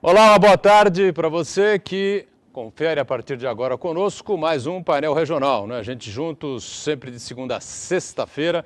Olá, uma boa tarde para você que confere a partir de agora conosco mais um painel regional, né? A gente juntos sempre de segunda a sexta-feira,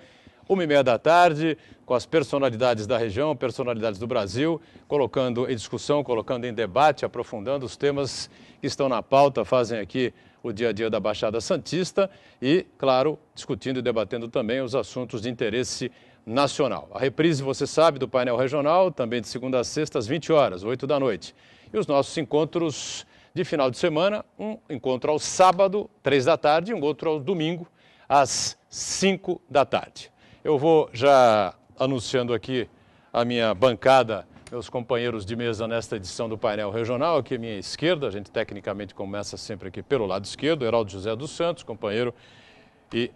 1h30 da tarde, com as personalidades da região, personalidades do Brasil, colocando em discussão, colocando em debate, aprofundando os temas que estão na pauta, fazem aqui o dia a dia da Baixada Santista e, claro, discutindo e debatendo também os assuntos de interesse nacional. A reprise, você sabe, do painel regional, também de segunda a sexta, às 20 horas, 8 da noite. E os nossos encontros de final de semana, um encontro ao sábado, 3 da tarde, e um outro ao domingo, às 5 da tarde. Eu vou já anunciando aqui a minha bancada, meus companheiros de mesa nesta edição do painel regional, aqui à minha esquerda, a gente tecnicamente começa sempre aqui pelo lado esquerdo, Heraldo José dos Santos, companheiro e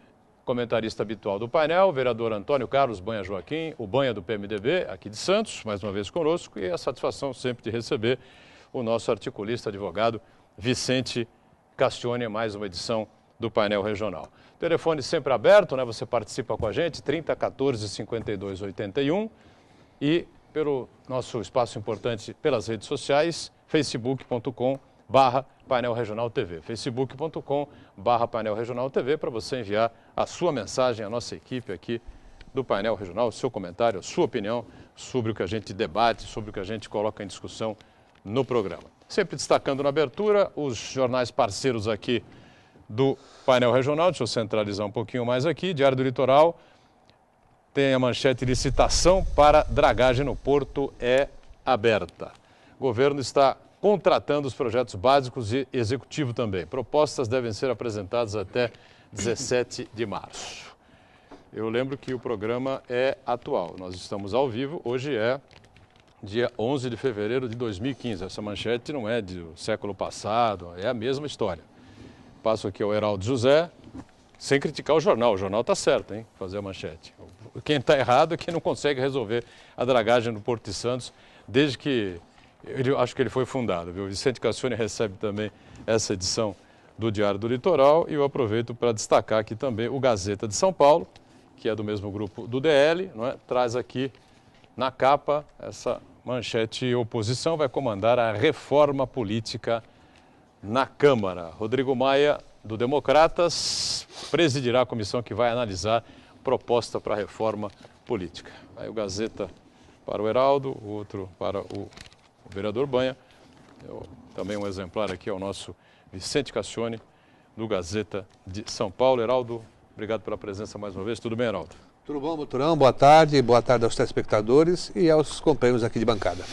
comentarista habitual do painel, vereador Antônio Carlos Banha Joaquim, o Banha do PMDB, aqui de Santos, mais uma vez conosco, e a satisfação sempre de receber o nosso articulista, advogado Vicente Castione, mais uma edição do painel regional. Telefone sempre aberto, né? Você participa com a gente, 30 14 52 81, e pelo nosso espaço importante pelas redes sociais, facebook.com/Painel Regional TV, facebook.com/Painel Regional TV, para você enviar a sua mensagem à nossa equipe aqui do Painel Regional, o seu comentário, a sua opinião sobre o que a gente debate, sobre o que a gente coloca em discussão no programa. Sempre destacando na abertura os jornais parceiros aqui do Painel Regional, deixa eu centralizar um pouquinho mais aqui, Diário do Litoral, tem a manchete: licitação para dragagem no Porto é aberta. O governo está contratando os projetos básicos e executivo também. Propostas devem ser apresentadas até 17 de março. Eu lembro que o programa é atual. Nós estamos ao vivo. Hoje é dia 11 de fevereiro de 2015. Essa manchete não é do século passado, é a mesma história. Passo aqui ao Heraldo José, sem criticar o jornal está certo, hein? Fazer a manchete. Quem está errado é quem não consegue resolver a dragagem no Porto de Santos, desde que acho que ele foi fundado, viu? Vicente Castione recebe também essa edição do Diário do Litoral e eu aproveito para destacar aqui também o Gazeta de São Paulo, que é do mesmo grupo do DL, não é? Traz aqui na capa essa manchete: oposição vai comandar a reforma política na Câmara. Rodrigo Maia, do Democratas, presidirá a comissão que vai analisar proposta para a reforma política. Aí o Gazeta para o Heraldo, o outro para o vereador Banha. Também um exemplar aqui ao nosso Vicente Castione, do Gazeta de São Paulo. Heraldo, obrigado pela presença mais uma vez. Tudo bem, Heraldo? Tudo bom, Boturão? Boa tarde aos telespectadores e aos companheiros aqui de bancada.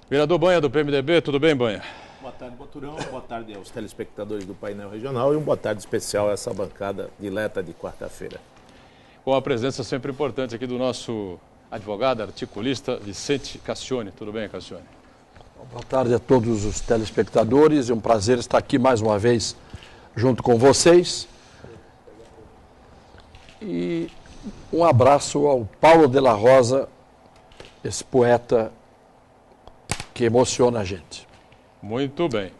Vereador Banha, do PMDB, tudo bem, Banha? Boa tarde, Boturão. Boa tarde aos telespectadores do painel regional e boa tarde especial a essa bancada dileta de quarta-feira. Com a presença sempre importante aqui do nosso advogado, articulista Vicente Castione. Tudo bem, Castione? Boa tarde a todos os telespectadores. É um prazer estar aqui mais uma vez junto com vocês. E um abraço ao Paulo de la Rosa, esse poeta que emociona a gente. Muito bem.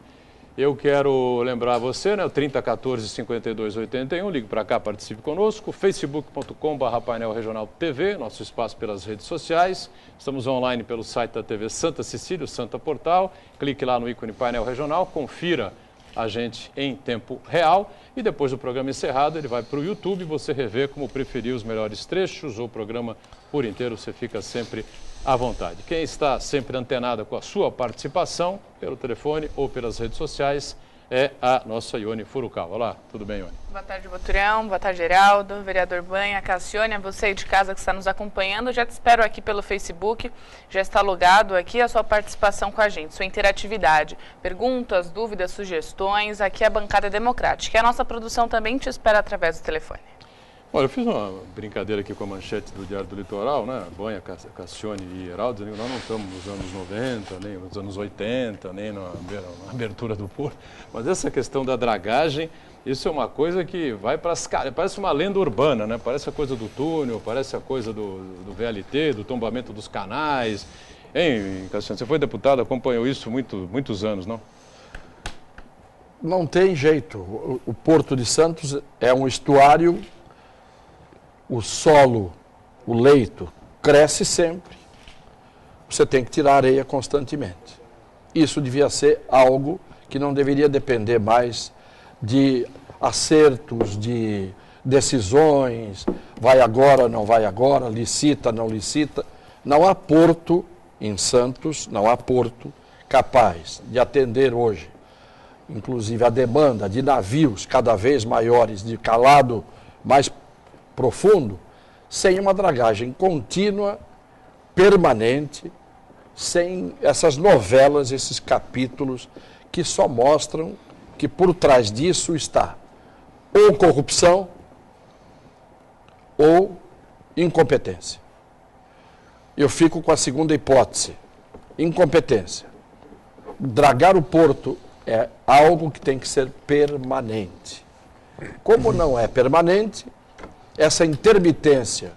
Eu quero lembrar você, né, o 30 14 52 81, ligue para cá, participe conosco, facebook.com/Painel Regional TV, nosso espaço pelas redes sociais. Estamos online pelo site da TV Santa Cecília, o Santa Portal. Clique lá no ícone Painel Regional, confira a gente em tempo real e depois do programa encerrado ele vai para o YouTube, você revê como preferir os melhores trechos ou o programa por inteiro, você fica sempre à vontade. Quem está sempre antenada com a sua participação, pelo telefone ou pelas redes sociais, é a nossa Ione Furukawa. Olá, tudo bem, Ione? Boa tarde, Boturão. Boa tarde, Heraldo, vereador Banha, Castione, a você aí de casa que está nos acompanhando. Já te espero aqui pelo Facebook, já está logado aqui a sua participação com a gente, sua interatividade. Perguntas, dúvidas, sugestões, aqui é a bancada democrática. E a nossa produção também te espera através do telefone. Olha, eu fiz uma brincadeira aqui com a manchete do Diário do Litoral, né? Banha, Castione e Heraldo, nós não estamos nos anos 90, nem nos anos 80, nem na abertura do Porto, mas essa questão da dragagem, isso é uma coisa que vai para as caras, parece uma lenda urbana, né? Parece a coisa do túnel, parece a coisa do VLT, do tombamento dos canais. Hein, Castione, você foi deputado, acompanhou isso muitos anos, não? Não tem jeito. O Porto de Santos é um estuário. O solo, o leito, cresce sempre. Você tem que tirar areia constantemente. Isso devia ser algo que não deveria depender mais de acertos, de decisões, vai agora, não vai agora, licita, não licita. Não há porto em Santos, não há porto capaz de atender hoje, inclusive a demanda de navios cada vez maiores, de calado mais profundo, sem uma dragagem contínua, permanente, sem essas novelas, esses capítulos que só mostram que por trás disso está ou corrupção ou incompetência. Eu fico com a segunda hipótese, incompetência. Dragar o porto é algo que tem que ser permanente. Como não é permanente, essa intermitência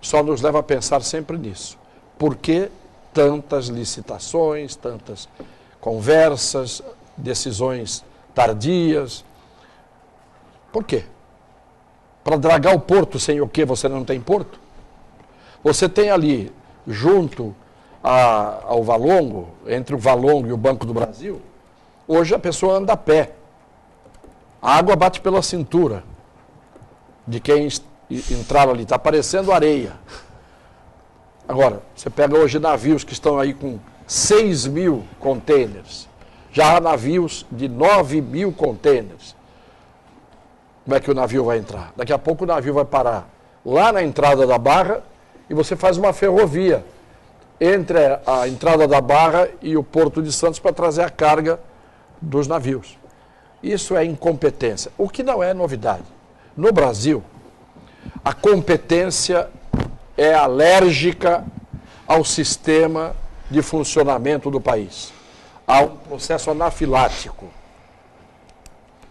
só nos leva a pensar sempre nisso. Por que tantas licitações, tantas conversas, decisões tardias? Por quê? Para dragar o porto sem o quê? Você não tem porto? Você tem ali, junto ao Valongo, entre o Valongo e o Banco do Brasil, hoje a pessoa anda a pé. A água bate pela cintura de quem entrar ali, está parecendo areia. Agora, você pega hoje navios que estão aí com 6.000 containers, já há navios de 9.000 containers. Como é que o navio vai entrar? Daqui a pouco o navio vai parar lá na entrada da Barra e você faz uma ferrovia entre a entrada da Barra e o Porto de Santos para trazer a carga dos navios. Isso é incompetência, o que não é novidade. No Brasil, a competência é alérgica ao sistema de funcionamento do país. Há um processo anafilático.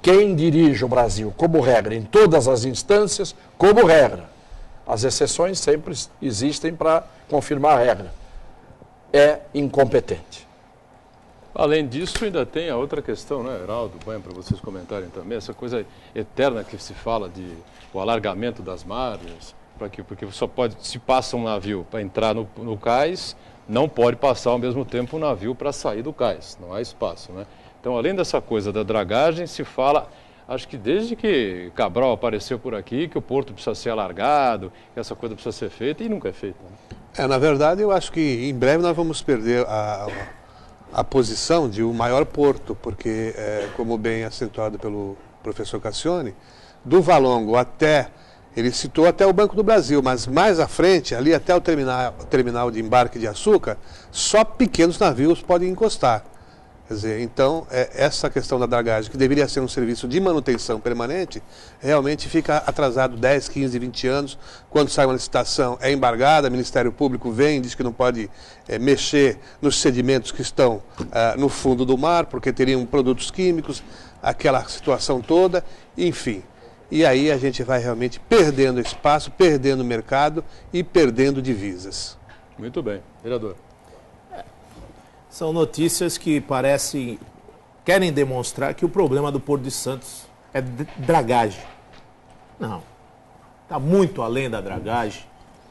Quem dirige o Brasil, como regra, em todas as instâncias, como regra, as exceções sempre existem para confirmar a regra, é incompetente. Além disso, ainda tem a outra questão, né, Heraldo, Banha, para vocês comentarem também, essa coisa eterna que se fala de o alargamento das margens, porque só pode, se passa um navio para entrar no cais, não pode passar ao mesmo tempo um navio para sair do cais, não há espaço, né? Então, além dessa coisa da dragagem, se fala, acho que desde que Cabral apareceu por aqui, que o porto precisa ser alargado, que essa coisa precisa ser feita, e nunca é feita, né? Na verdade, eu acho que em breve nós vamos perder a posição de o maior porto, porque, como bem acentuado pelo professor Cassione, do Valongo até, ele citou até o Banco do Brasil, mas mais à frente, ali até o terminal de embarque de açúcar, só pequenos navios podem encostar. Quer dizer, então, essa questão da dragagem, que deveria ser um serviço de manutenção permanente, realmente fica atrasado 10, 15, 20 anos. Quando sai uma licitação, é embargada, o Ministério Público vem, diz que não pode mexer nos sedimentos que estão no fundo do mar, porque teriam produtos químicos, aquela situação toda, enfim. E aí a gente vai realmente perdendo espaço, perdendo mercado e perdendo divisas. Muito bem. Vereador. São notícias que querem demonstrar que o problema do Porto de Santos é dragagem. Não. Está muito além da dragagem,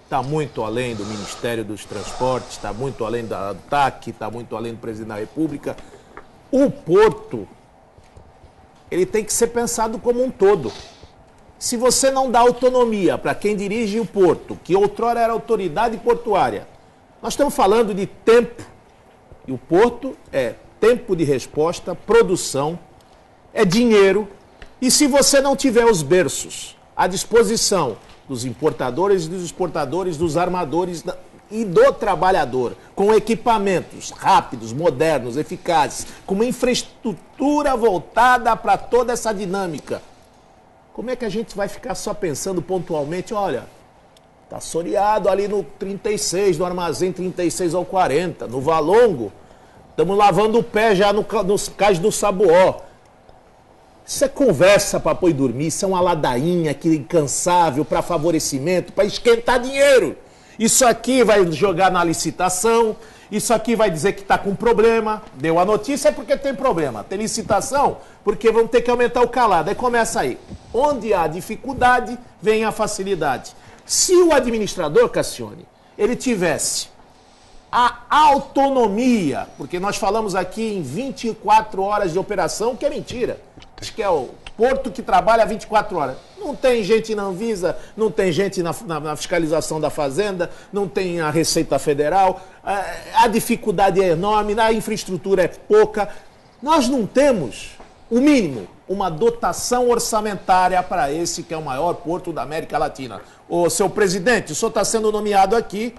está muito além do Ministério dos Transportes, está muito além da TAC, está muito além do Presidente da República. O porto, ele tem que ser pensado como um todo. Se você não dá autonomia para quem dirige o porto, que outrora era autoridade portuária, nós estamos falando de tempo. E o porto é tempo de resposta, produção, é dinheiro. E se você não tiver os berços à disposição dos importadores e dos exportadores, dos armadores e do trabalhador, com equipamentos rápidos, modernos, eficazes, com uma infraestrutura voltada para toda essa dinâmica, como é que a gente vai ficar só pensando pontualmente, olha, está assoreado ali no 36, no armazém 36 ao 40, no Valongo, estamos lavando o pé já nos cais do Sabuó. Isso é conversa para pôr e dormir, isso é uma ladainha aqui incansável para favorecimento, para esquentar dinheiro. Isso aqui vai jogar na licitação, isso aqui vai dizer que está com problema, deu a notícia é porque tem problema, tem licitação porque vamos ter que aumentar o calado. Aí começa aí, onde há dificuldade, vem a facilidade. Se o administrador, Cassione, ele tivesse a autonomia, porque nós falamos aqui em 24 horas de operação, que é mentira. Acho que é o porto que trabalha 24 horas. Não tem gente na Anvisa, não tem gente na fiscalização da Fazenda, não tem a Receita Federal, a dificuldade é enorme, a infraestrutura é pouca. Nós não temos, o mínimo, uma dotação orçamentária para esse que é o maior porto da América Latina. Ô, seu presidente, o senhor está sendo nomeado aqui,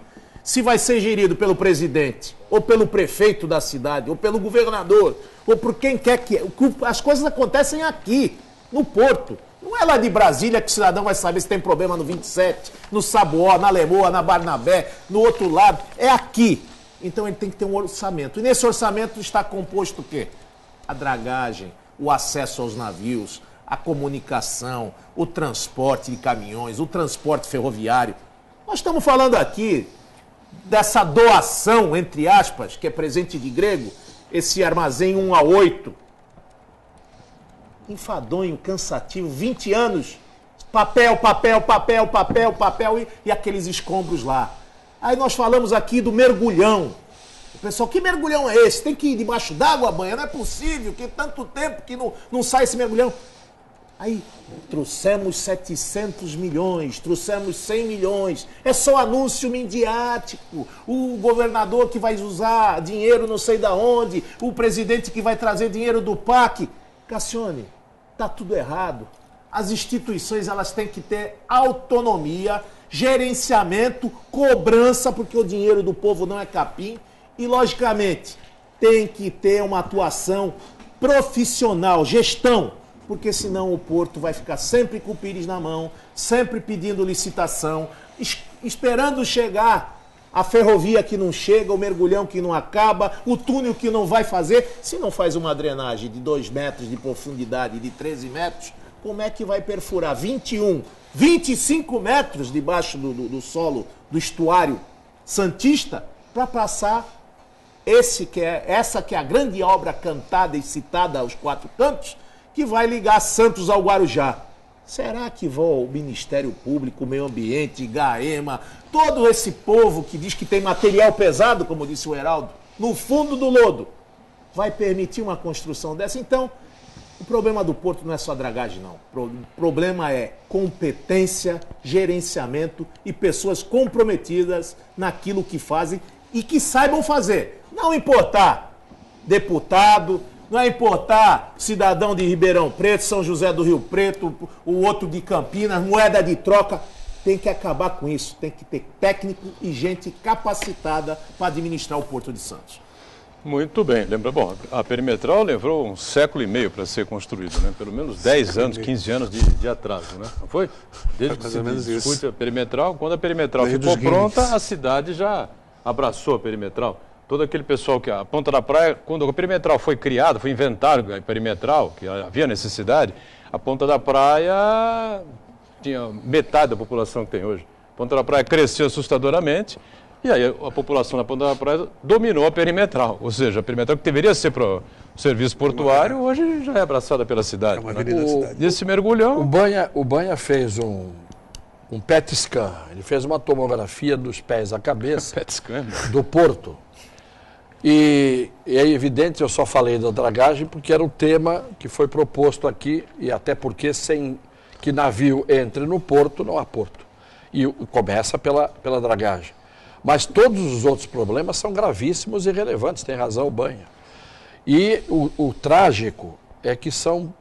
se vai ser gerido pelo presidente, ou pelo prefeito da cidade, ou pelo governador, ou por quem quer que... As coisas acontecem aqui, no porto. Não é lá de Brasília que o cidadão vai saber se tem problema no 27, no Sabuó, na Lemoa, na Barnabé, no outro lado. É aqui. Então ele tem que ter um orçamento. E nesse orçamento está composto o quê? A dragagem, o acesso aos navios, a comunicação, o transporte de caminhões, o transporte ferroviário. Nós estamos falando aqui dessa doação, entre aspas, que é presente de grego, esse armazém 1 a 8. Enfadonho, cansativo, 20 anos, papel, papel, papel, papel, papel e aqueles escombros lá. Aí nós falamos aqui do mergulhão. O pessoal, que mergulhão é esse? Tem que ir debaixo d'água, banha? Não é possível, que tanto tempo que não sai esse mergulhão. Aí trouxemos 700 milhões, trouxemos 100 milhões. É só anúncio midiático. O governador que vai usar dinheiro não sei da onde, o presidente que vai trazer dinheiro do PAC. Cassione, tá tudo errado. As instituições elas têm que ter autonomia, gerenciamento, cobrança, porque o dinheiro do povo não é capim. E, logicamente, tem que ter uma atuação profissional, gestão, porque senão o porto vai ficar sempre com o pires na mão, sempre pedindo licitação, esperando chegar a ferrovia que não chega, o mergulhão que não acaba, o túnel que não vai fazer. Se não faz uma drenagem de 2 metros de profundidade, de 13 metros, como é que vai perfurar 21, 25 metros debaixo do solo do estuário santista para passar essa que é a grande obra cantada e citada aos 4 cantos, que vai ligar Santos ao Guarujá? Será que o Ministério Público, o Meio Ambiente, GAEMA, todo esse povo que diz que tem material pesado, como disse o Heraldo, no fundo do lodo, vai permitir uma construção dessa? Então, o problema do porto não é só dragagem, não. O problema é competência, gerenciamento e pessoas comprometidas naquilo que fazem e que saibam fazer. Não importar deputado, não é importar cidadão de Ribeirão Preto, São José do Rio Preto, o outro de Campinas, moeda de troca. Tem que acabar com isso. Tem que ter técnico e gente capacitada para administrar o Porto de Santos. Muito bem. Lembra, bom, a perimetral levou 1,5 séculos para ser construída, né? Pelo menos 10 anos, 15 anos de atraso, né? Não foi? Desde que se discute a perimetral, quando a perimetral ficou pronta, a cidade já abraçou a perimetral. Todo aquele pessoal que a Ponta da Praia, quando a perimetral foi criada, foi inventado a perimetral, que havia necessidade, a Ponta da Praia tinha metade da população que tem hoje. A Ponta da Praia cresceu assustadoramente e aí a população da Ponta da Praia dominou a perimetral. Ou seja, a perimetral que deveria ser para o serviço portuário, hoje já é abraçada pela cidade. É uma avenida da cidade. Nesse mergulhão... O Banha fez um PET scan, ele fez uma tomografia dos pés à cabeça PET scan, do porto. E é evidente, eu só falei da dragagem porque era o tema que foi proposto aqui e até porque sem que navio entre no porto, não há porto. E começa pela dragagem. Mas todos os outros problemas são gravíssimos e relevantes, tem razão o Banha. E o trágico é que são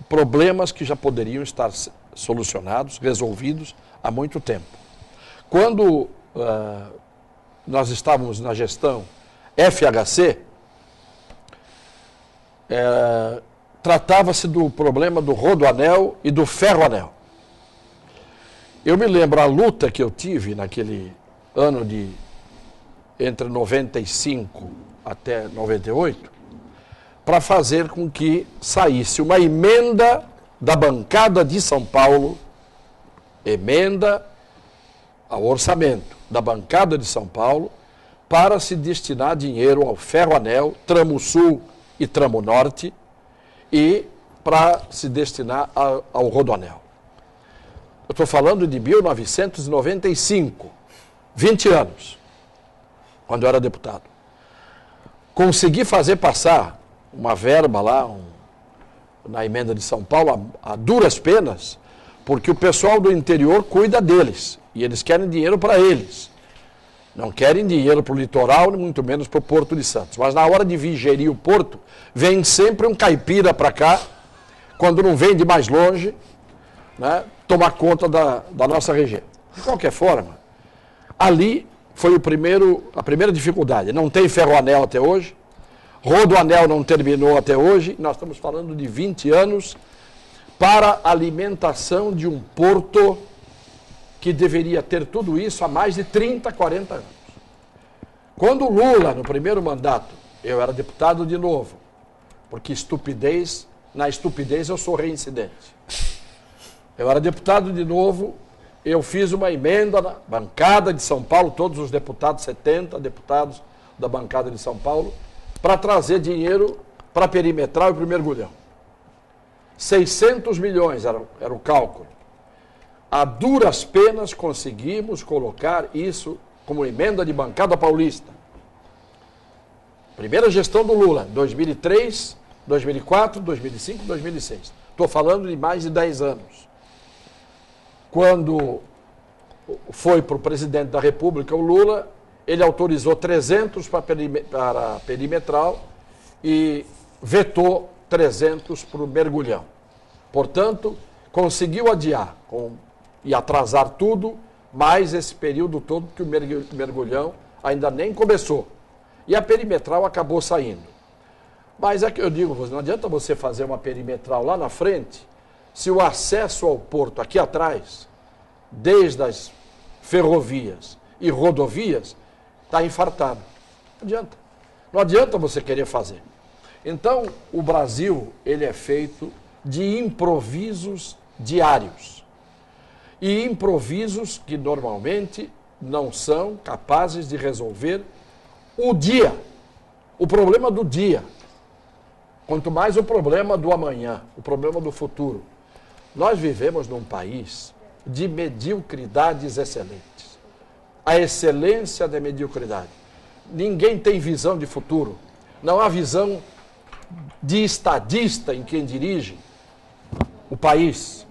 problemas que já poderiam estar solucionados, resolvidos há muito tempo. Quando nós estávamos na gestão FHC, tratava-se do problema do rodoanel e do ferroanel. Eu me lembro a luta que eu tive naquele ano entre 95 até 98, para fazer com que saísse uma emenda da bancada de São Paulo, emenda ao orçamento da bancada de São Paulo, para se destinar dinheiro ao ferroanel, tramo sul e tramo norte, e para se destinar ao rodoanel. Eu estou falando de 1995, 20 anos. quando eu era deputado. Consegui fazer passar uma verba lá, na emenda de São Paulo, a duras penas, porque o pessoal do interior cuida deles, e eles querem dinheiro para eles. Não querem dinheiro para o litoral, muito menos para o Porto de Santos. Mas na hora de vir gerir o porto, vem sempre um caipira para cá, quando não vem de mais longe, né, tomar conta da nossa região. De qualquer forma, ali foi a primeira dificuldade. Não tem ferroanel até hoje, rodoanel não terminou até hoje, nós estamos falando de 20 anos para a alimentação de um porto que deveria ter tudo isso há mais de 30, 40 anos. Quando o Lula, no primeiro mandato, eu era deputado de novo, porque na estupidez eu sou reincidente. Eu era deputado de novo, eu fiz uma emenda na bancada de São Paulo, todos os deputados, 70 deputados da bancada de São Paulo, para trazer dinheiro para perimetral e para o mergulhão. 600 milhões era o cálculo. A duras penas conseguimos colocar isso como emenda de bancada paulista. Primeira gestão do Lula, 2003, 2004, 2005, 2006. Estou falando de mais de 10 anos. Quando foi para o presidente da República, o Lula, ele autorizou 300 para perimetral e vetou 300 para o mergulhão. Portanto, conseguiu adiar e atrasar tudo, mais esse período todo que o mergulhão ainda nem começou. E a perimetral acabou saindo. Mas é que eu digo, não adianta você fazer uma perimetral lá na frente, se o acesso ao porto aqui atrás, desde as ferrovias e rodovias, está infartado. Não adianta. Não adianta você querer fazer. Então, o Brasil, ele é feito de improvisos diários. E improvisos que normalmente não são capazes de resolver o dia, o problema do dia. Quanto mais o problema do amanhã, o problema do futuro. Nós vivemos num país de mediocridades excelentes. A excelência da mediocridade. Ninguém tem visão de futuro. Não há visão de estadista em quem dirige o país.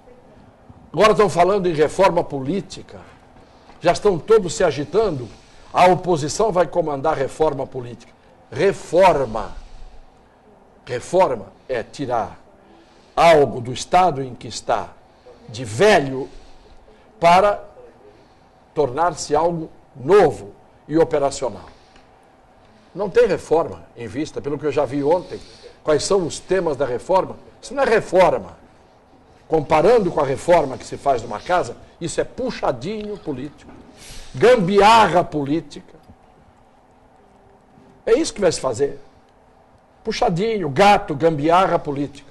Agora estão falando em reforma política. Já estão todos se agitando. A oposição vai comandar reforma política. Reforma. Reforma é tirar algo do estado em que está de velho para tornar-se algo novo e operacional. Não tem reforma em vista, pelo que eu já vi ontem. Quais são os temas da reforma? Isso não é reforma. Comparando com a reforma que se faz numa casa, isso é puxadinho político, gambiarra política. É isso que vai se fazer. Puxadinho, gato, gambiarra política.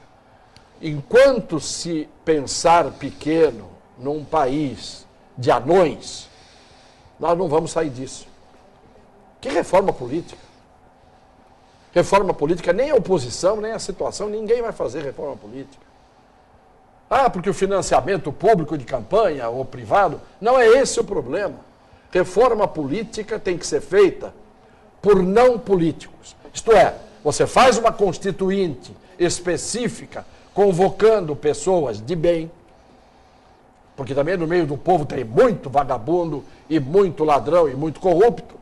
Enquanto se pensar pequeno num país de anões, nós não vamos sair disso. Que reforma política? Reforma política, nem a oposição, nem a situação, ninguém vai fazer reforma política. Ah, porque o financiamento público de campanha ou privado, não é esse o problema. Reforma política tem que ser feita por não políticos. Isto é, você faz uma constituinte específica, convocando pessoas de bem, porque também no meio do povo tem muito vagabundo e muito ladrão e muito corrupto.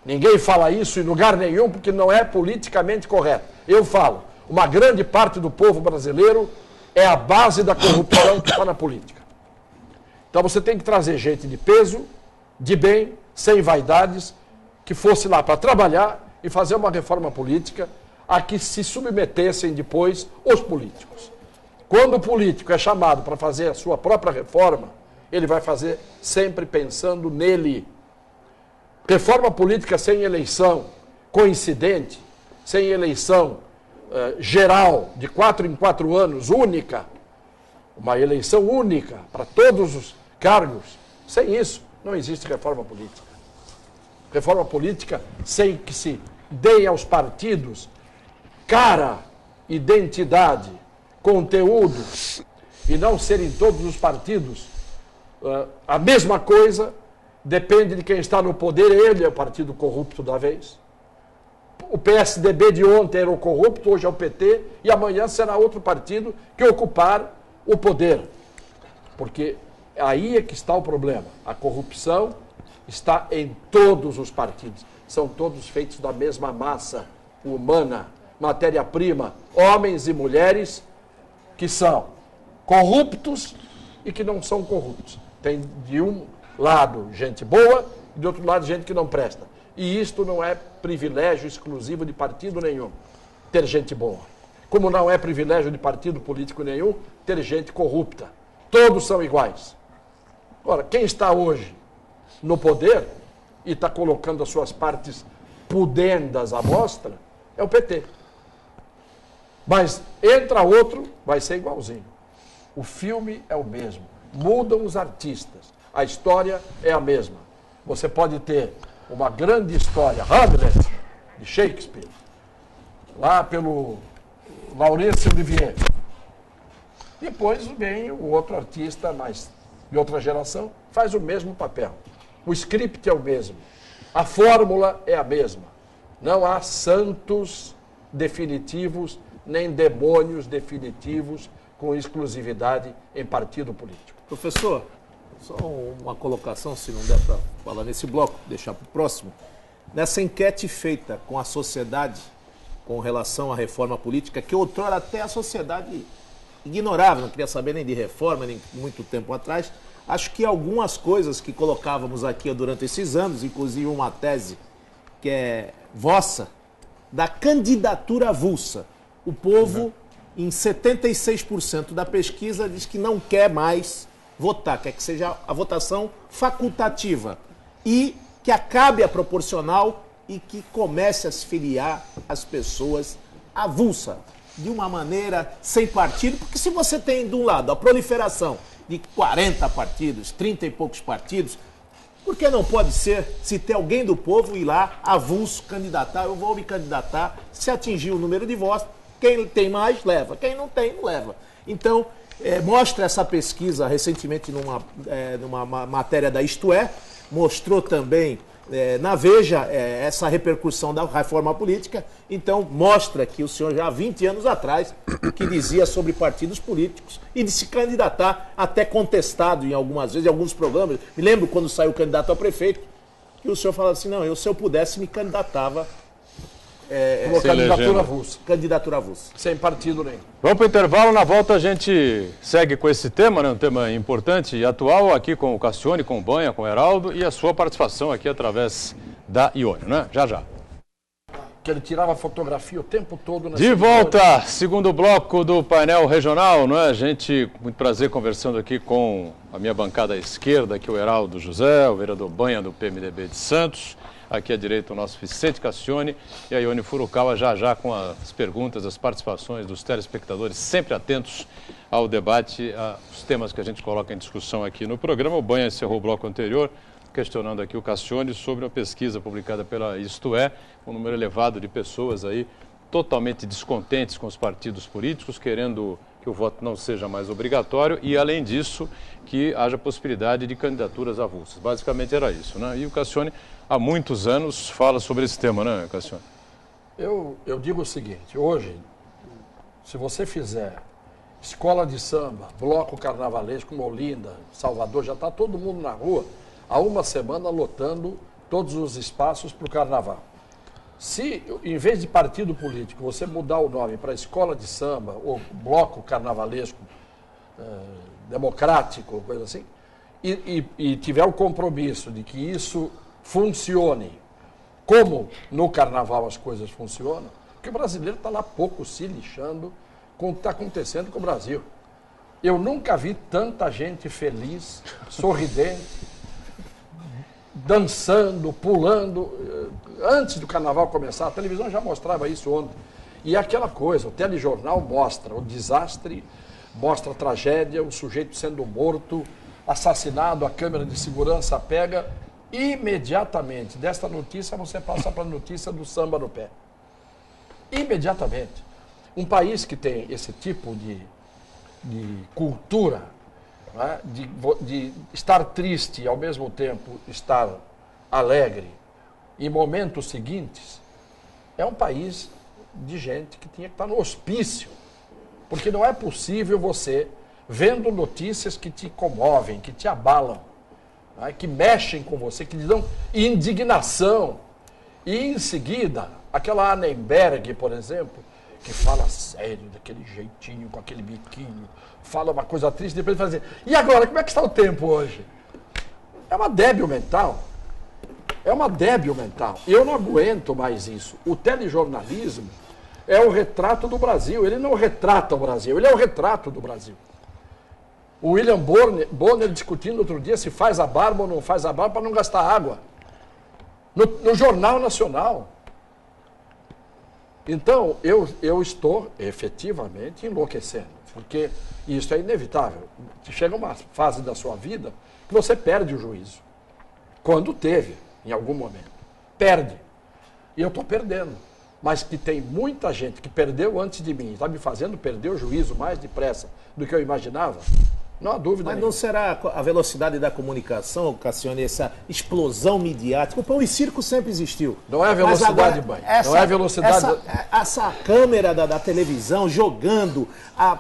Ninguém fala isso em lugar nenhum porque não é politicamente correto. Eu falo, uma grande parte do povo brasileiro é a base da corrupção que está na política. Então você tem que trazer gente de peso, de bem, sem vaidades, que fosse lá para trabalhar e fazer uma reforma política a que se submetessem depois os políticos. Quando o político é chamado para fazer a sua própria reforma, ele vai fazer sempre pensando nele. Reforma política sem eleição coincidente, sem eleição geral, de 4 em 4 anos, única, uma eleição única para todos os cargos, sem isso não existe reforma política. Reforma política sem que se deem aos partidos cara, identidade, conteúdo, e não serem todos os partidos a mesma coisa, depende de quem está no poder, ele é o partido corrupto da vez. O PSDB de ontem era o corrupto, hoje é o PT, e amanhã será outro partido que ocupar o poder. Porque aí é que está o problema. A corrupção está em todos os partidos. São todos feitos da mesma massa humana, matéria-prima, homens e mulheres que são corruptos e que não são corruptos. Tem de um lado gente boa e do outro lado gente que não presta. E isto não é privilégio exclusivo de partido nenhum, ter gente boa. Como não é privilégio de partido político nenhum, ter gente corrupta. Todos são iguais. Ora, quem está hoje no poder e está colocando as suas partes pudendas à mostra é o PT. Mas entra outro, vai ser igualzinho. O filme é o mesmo. Mudam os artistas. A história é a mesma. Você pode ter uma grande história, Hamlet, de Shakespeare, lá pelo Laurence Olivier. Depois vem o outro artista, mais de outra geração, faz o mesmo papel. O script é o mesmo. A fórmula é a mesma. Não há santos definitivos, nem demônios definitivos com exclusividade em partido político. Professor, só uma colocação, se não der para falar nesse bloco, deixar para o próximo. Nessa enquete feita com a sociedade com relação à reforma política, que outrora até a sociedade ignorava, não queria saber nem de reforma, nem muito tempo atrás, acho que algumas coisas que colocávamos aqui durante esses anos, inclusive uma tese que é vossa, da candidatura avulsa. O povo, em 76% da pesquisa, diz que não quer mais votar, quer que seja a votação facultativa e que acabe a proporcional e que comece a se filiar as pessoas avulsa, de uma maneira sem partido, porque se você tem, de um lado, a proliferação de 40 partidos, 30 e poucos partidos, por que não pode ser, se tem alguém do povo ir lá, avulso, candidatar, eu vou me candidatar, se atingir o número de votos, quem tem mais, leva, quem não tem, não leva. Então, mostra essa pesquisa recentemente numa matéria da Isto É, mostrou também na Veja essa repercussão da reforma política, então mostra que o senhor já há 20 anos atrás o que dizia sobre partidos políticos e de se candidatar, até contestado em algumas vezes, em alguns programas. Me lembro quando saiu candidato a prefeito, que o senhor falava assim, não, se eu pudesse me candidatava candidatura avulsa. Candidatura avulsa. Sem partido nenhum. Vamos para o intervalo, na volta a gente segue com esse tema, né? Um tema importante e atual, aqui com o Cassione, com o Banha, com o Heraldo e a sua participação aqui através da Iônio, né? Já, já. Que ele tirava fotografia o tempo todo. De volta, segundo bloco do painel regional, não é? A gente, muito prazer conversando aqui com a minha bancada à esquerda, aqui o Heraldo José, o vereador Banha do PMDB de Santos. Aqui à direita o nosso Vicente Cassione e a Ione Furukawa já com as perguntas, as participações dos telespectadores, sempre atentos ao debate, aos temas que a gente coloca em discussão aqui no programa. O Banha encerrou o bloco anterior, questionando aqui o Cassione sobre a pesquisa publicada pela Isto É, um número elevado de pessoas aí totalmente descontentes com os partidos políticos, querendo que o voto não seja mais obrigatório e, além disso, que haja possibilidade de candidaturas avulsas. Basicamente era isso, né? E o Cassione, há muitos anos, fala sobre esse tema, né, Cassione? Eu digo o seguinte, hoje, se você fizer escola de samba, bloco carnavalesco, Olinda, Salvador, já está todo mundo na rua, há uma semana lotando todos os espaços para o carnaval. Se, em vez de partido político, você mudar o nome para escola de samba ou bloco carnavalesco democrático, coisa assim, e tiver o compromisso de que isso funcione como no carnaval as coisas funcionam, porque o brasileiro está lá pouco se lixando com o que está acontecendo com o Brasil. Eu nunca vi tanta gente feliz, sorridente, dançando, pulando. Antes do carnaval começar, a televisão já mostrava isso ontem. E é aquela coisa, o telejornal mostra o desastre, mostra a tragédia, o sujeito sendo morto, assassinado, a câmera de segurança pega. Imediatamente, desta notícia, você passa para a notícia do samba no pé. Imediatamente. Um país que tem esse tipo de cultura né, de estar triste e ao mesmo tempo estar alegre em momentos seguintes, é um país de gente que tinha que estar no hospício. Porque não é possível você, vendo notícias que te comovem, que te abalam, né, que mexem com você, que lhe dão indignação, e em seguida, aquela Annenberg, por exemplo, que fala sério, daquele jeitinho, com aquele biquinho, fala uma coisa triste, depois fala assim, e agora, como é que está o tempo hoje? É uma débil mental. É uma débil mental. Eu não aguento mais isso. O telejornalismo é o retrato do Brasil. Ele não retrata o Brasil, ele é o retrato do Brasil. O William Bonner discutindo outro dia se faz a barba ou não faz a barba para não gastar água. No Jornal Nacional. Então, eu estou efetivamente enlouquecendo, porque isso é inevitável. Chega uma fase da sua vida que você perde o juízo. Quando teve, em algum momento. Perde. E eu estou perdendo. Mas que tem muita gente que perdeu antes de mim, está me fazendo perder o juízo mais depressa do que eu imaginava, não há dúvida Mas nenhuma. não será a velocidade da comunicação, Cassione, essa explosão midiática? O pão e circo sempre existiu. Não é a velocidade, Banha. Não é a velocidade. Essa câmera da televisão jogando,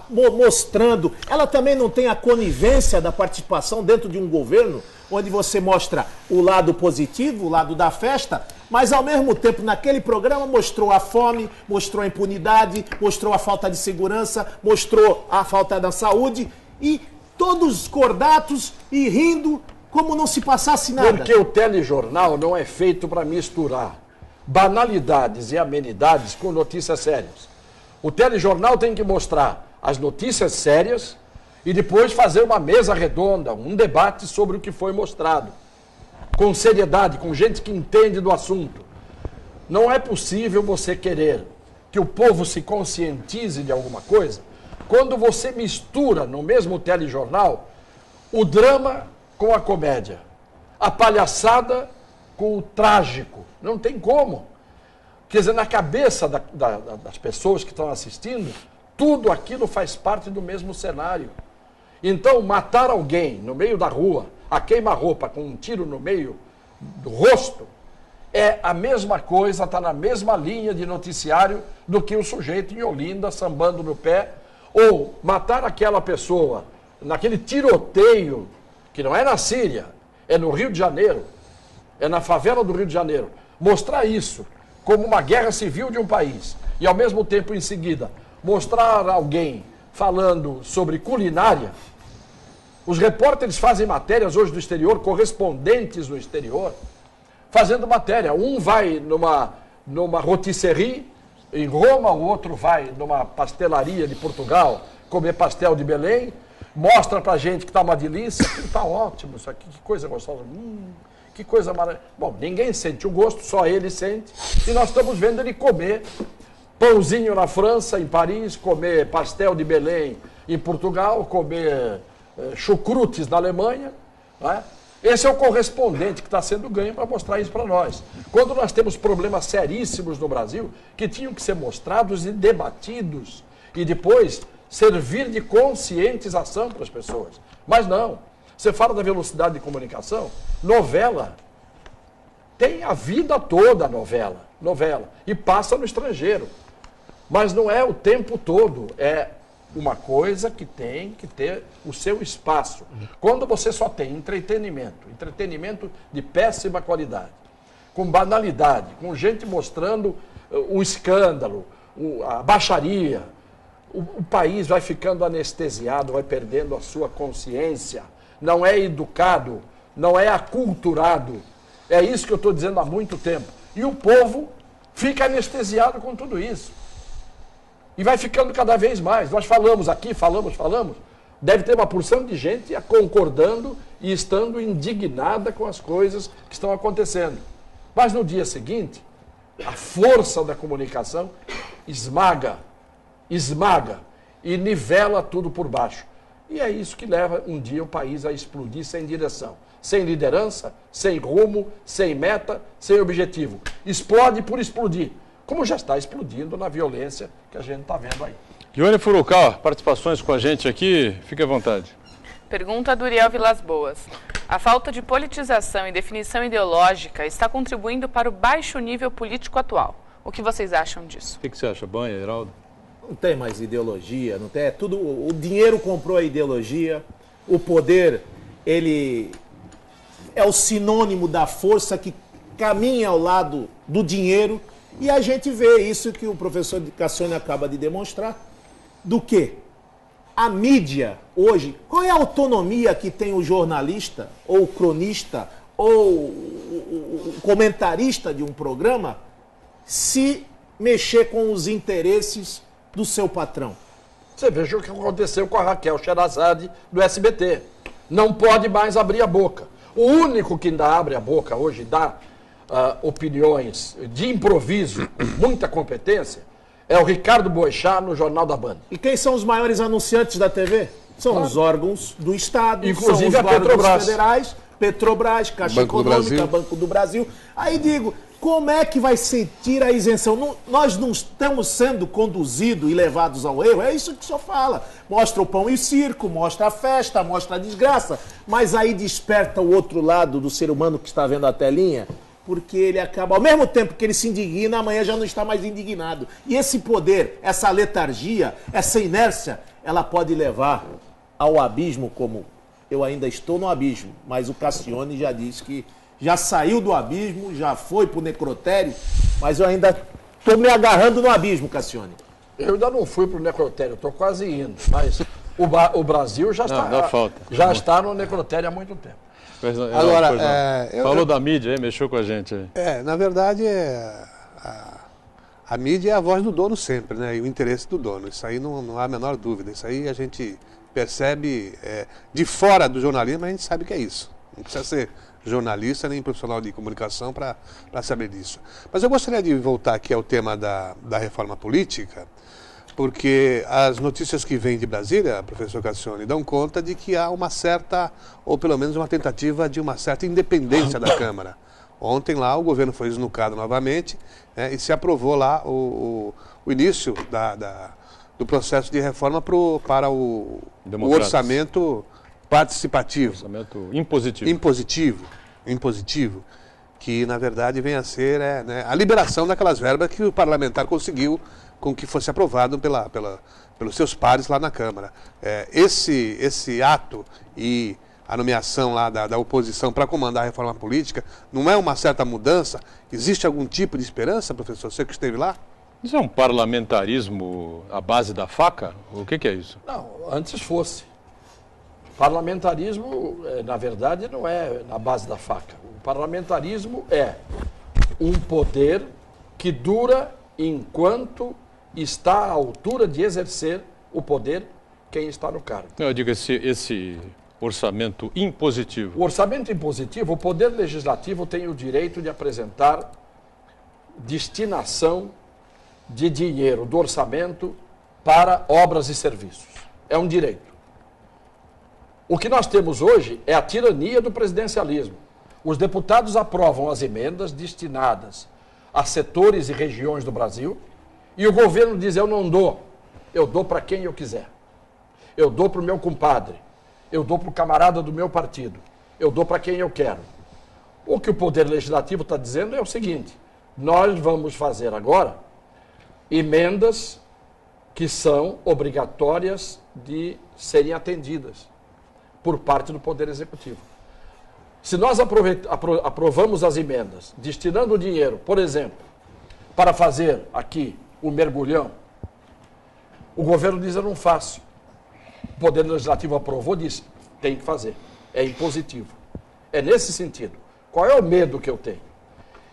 mostrando, ela também não tem a conivência da participação dentro de um governo, onde você mostra o lado positivo, o lado da festa, mas ao mesmo tempo naquele programa mostrou a fome, mostrou a impunidade, mostrou a falta de segurança, mostrou a falta da saúde e todos cordatos e rindo como não se passasse nada. Porque o telejornal não é feito para misturar banalidades e amenidades com notícias sérias. O telejornal tem que mostrar as notícias sérias e depois fazer uma mesa redonda, um debate sobre o que foi mostrado. Com seriedade, com gente que entende do assunto. Não é possível você querer que o povo se conscientize de alguma coisa quando você mistura no mesmo telejornal o drama com a comédia, a palhaçada com o trágico. Não tem como. Quer dizer, na cabeça das pessoas que estão assistindo, tudo aquilo faz parte do mesmo cenário. Então, matar alguém no meio da rua, a queima-roupa com um tiro no meio do rosto, é a mesma coisa, está na mesma linha de noticiário do que o sujeito em Olinda sambando no pé, ou matar aquela pessoa naquele tiroteio, que não é na Síria, é no Rio de Janeiro, é na favela do Rio de Janeiro. Mostrar isso como uma guerra civil de um país e, ao mesmo tempo, em seguida, mostrar alguém falando sobre culinária. Os repórteres fazem matérias hoje do exterior, correspondentes no exterior, fazendo matéria. Um vai numa rotisserie em Roma, o outro vai numa pastelaria de Portugal comer pastel de Belém, mostra pra gente que está uma delícia, que está ótimo isso aqui, que coisa gostosa, que coisa maravilhosa. Bom, ninguém sente o gosto, só ele sente, e nós estamos vendo ele comer pãozinho na França, em Paris, comer pastel de Belém em Portugal, comer chucrutes na Alemanha, não é? Esse é o correspondente que está sendo ganho para mostrar isso para nós. Quando nós temos problemas seríssimos no Brasil, que tinham que ser mostrados e debatidos, e depois servir de conscientização para as pessoas. Mas não. Você fala da velocidade de comunicação, novela. Tem a vida toda novela. E passa no estrangeiro. Mas não é o tempo todo. É uma coisa que tem que ter o seu espaço. Quando você só tem entretenimento de péssima qualidade, com banalidade, com gente mostrando o escândalo, a baixaria, o país vai ficando anestesiado, vai perdendo a sua consciência, não é educado, não é aculturado. É isso que eu estou dizendo há muito tempo. E o povo fica anestesiado com tudo isso. E vai ficando cada vez mais. Nós falamos aqui, falamos. Deve ter uma porção de gente concordando e estando indignada com as coisas que estão acontecendo. Mas no dia seguinte, a força da comunicação esmaga e nivela tudo por baixo. E é isso que leva um dia o país a explodir sem direção, sem liderança, sem rumo, sem meta, sem objetivo. Explode por explodir, como já está explodindo na violência que a gente está vendo aí. Ione Furukawa, participações com a gente aqui, fique à vontade. Pergunta do Uriel Vilas Boas. A falta de politização e definição ideológica está contribuindo para o baixo nível político atual. O que vocês acham disso? O que você acha, Banha, Heraldo? Não tem mais ideologia, não tem. É tudo, o dinheiro comprou a ideologia, o poder, ele é o sinônimo da força que caminha ao lado do dinheiro. E a gente vê isso que o professor Cassione acaba de demonstrar. Do quê? A mídia, hoje, qual é a autonomia que tem o jornalista, ou o cronista, ou o comentarista de um programa, se mexer com os interesses do seu patrão? Você veja o que aconteceu com a Raquel Sherazade do SBT. Não pode mais abrir a boca. O único que ainda abre a boca hoje, dá opiniões de improviso, com muita competência, é o Ricardo Boechat no Jornal da Band. E quem são os maiores anunciantes da TV? São os órgãos do Estado, inclusive são a os órgãos Petrobras. Federais, Petrobras, Caixa Banco do Econômica, Brasil. Banco do Brasil. Aí digo, como é que vai se tirar a isenção? Nós não estamos sendo conduzidos e levados ao erro, é isso que o senhor fala. Mostra o pão e circo, mostra a festa, mostra a desgraça, mas aí desperta o outro lado do ser humano que está vendo a telinha, porque ele acaba, ao mesmo tempo que ele se indigna, amanhã já não está mais indignado. E esse poder, essa letargia, essa inércia, ela pode levar ao abismo, como eu ainda estou no abismo, mas o Cassione já disse que já saiu do abismo, já foi para o necrotério, mas eu ainda estou me agarrando no abismo, Cassione. Eu ainda não fui para o necrotério, estou quase indo, mas o Brasil já, está no necrotério há muito tempo. Agora, falou da mídia, mexeu com a gente aí. Na verdade, a mídia é a voz do dono sempre, né? E o interesse do dono. Isso aí não há a menor dúvida. Isso aí a gente percebe de fora do jornalismo, a gente sabe que é isso. Não precisa ser jornalista nem profissional de comunicação para saber disso. Mas eu gostaria de voltar aqui ao tema da reforma política, porque as notícias que vêm de Brasília, professor Cassione, dão conta de que há uma certa, ou pelo menos uma tentativa de uma certa independência da Câmara. Ontem lá o governo foi esnucado novamente, e se aprovou lá o início do processo de reforma para o orçamento participativo. Orçamento impositivo. Impositivo, que na verdade vem a ser a liberação daquelas verbas que o parlamentar conseguiu com que fosse aprovado pelos seus pares lá na Câmara. Esse ato e a nomeação lá da oposição para comandar a reforma política não é uma certa mudança? Existe algum tipo de esperança, professor? Você que esteve lá? Isso é um parlamentarismo à base da faca? O que é isso? Não, antes fosse. Parlamentarismo, na verdade, não é na base da faca. O parlamentarismo é um poder que dura enquanto está à altura de exercer o poder quem está no cargo. Eu digo esse orçamento impositivo. O orçamento impositivo, o poder legislativo tem o direito de apresentar destinação de dinheiro do orçamento para obras e serviços. É um direito. O que nós temos hoje é a tirania do presidencialismo. Os deputados aprovam as emendas destinadas a setores e regiões do Brasil e o governo diz, eu não dou, eu dou para quem eu quiser. Eu dou para o meu compadre, eu dou para o camarada do meu partido, eu dou para quem eu quero. O que o Poder Legislativo está dizendo é o seguinte, nós vamos fazer agora emendas que são obrigatórias de serem atendidas por parte do Poder Executivo. Se nós aprovamos as emendas, destinando o dinheiro, por exemplo, para fazer aqui o mergulhão, o governo diz, eu não faço. O Poder Legislativo aprovou, diz, tem que fazer. É impositivo. É nesse sentido. Qual é o medo que eu tenho?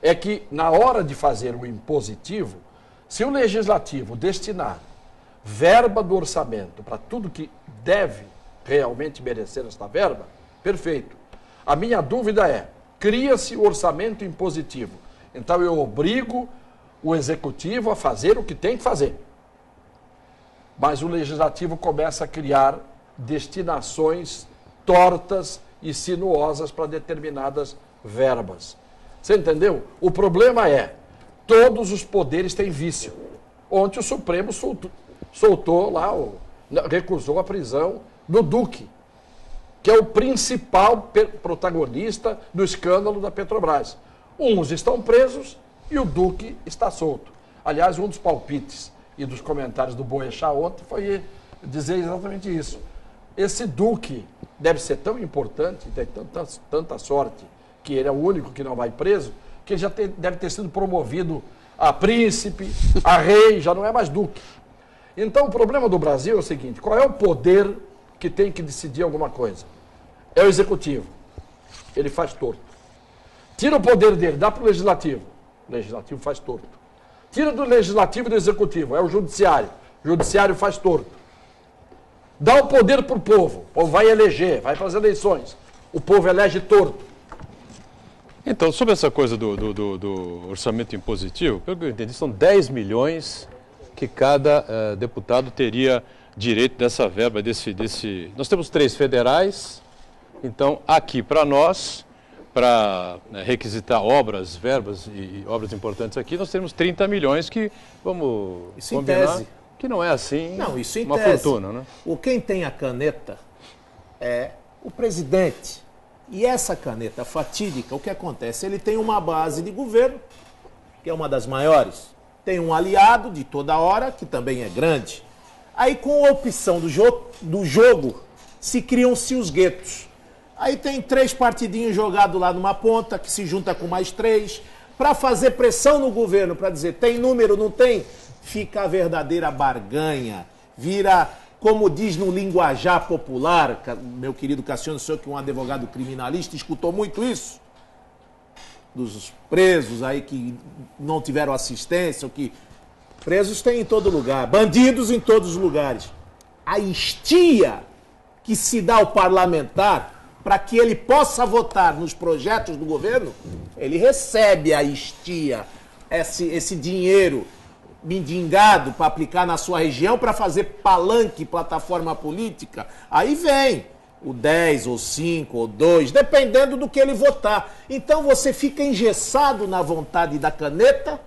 É que, na hora de fazer o impositivo, se o Legislativo destinar verba do orçamento para tudo que deve realmente merecer esta verba, perfeito. A minha dúvida é, cria-se o orçamento impositivo. Então eu obrigo o Executivo a fazer o que tem que fazer. Mas o Legislativo começa a criar destinações tortas e sinuosas para determinadas verbas. Você entendeu? O problema é, todos os poderes têm vício. Ontem o Supremo soltou lá, recusou a prisão do Duque. que é o principal protagonista do escândalo da Petrobras. Uns estão presos e o Duque está solto. Aliás, um dos palpites e dos comentários do Boechat ontem foi dizer exatamente isso. Esse Duque deve ser tão importante, tem tanta sorte, que ele é o único que não vai preso, que ele já deve ter sido promovido a príncipe, a rei, já não é mais Duque. Então, o problema do Brasil é o seguinte: qual é o poder que tem que decidir alguma coisa? É o executivo. Ele faz torto. Tira o poder dele, dá para o legislativo. O legislativo faz torto. Tira do legislativo e do executivo, é o judiciário. O judiciário faz torto. Dá o poder para o povo vai eleger, vai para as eleições. O povo elege torto. Então, sobre essa coisa do orçamento impositivo, pelo que eu entendi, são 10 milhões que cada deputado teria direito dessa verba, desse... Nós temos 3 federais, então aqui para nós, para requisitar obras, verbas e obras importantes aqui, nós temos 30 milhões que, vamos isso combinar, em tese. Que não é assim Não, isso em uma tese. fortuna, né? Quem tem a caneta é o presidente. E essa caneta fatídica, o que acontece? Ele tem uma base de governo, que é uma das maiores. Tem um aliado de toda hora, que também é grande. Aí, com a opção do jogo, se criam-se os guetos. Aí tem 3 partidinhos jogados lá numa ponta, que se junta com mais 3, para fazer pressão no governo, para dizer, tem número, não tem? Fica a verdadeira barganha. Vira, como diz no linguajar popular, meu querido Cassiano, o senhor que é um advogado criminalista, escutou muito isso? Dos presos aí que não tiveram assistência, ou que... Presos tem em todo lugar, bandidos em todos os lugares. A estia que se dá ao parlamentar para que ele possa votar nos projetos do governo, ele recebe a estia, esse dinheiro mendigado para aplicar na sua região, para fazer palanque, plataforma política. Aí vem o 10, ou 5, ou 2, dependendo do que ele votar. Então você fica engessado na vontade da caneta.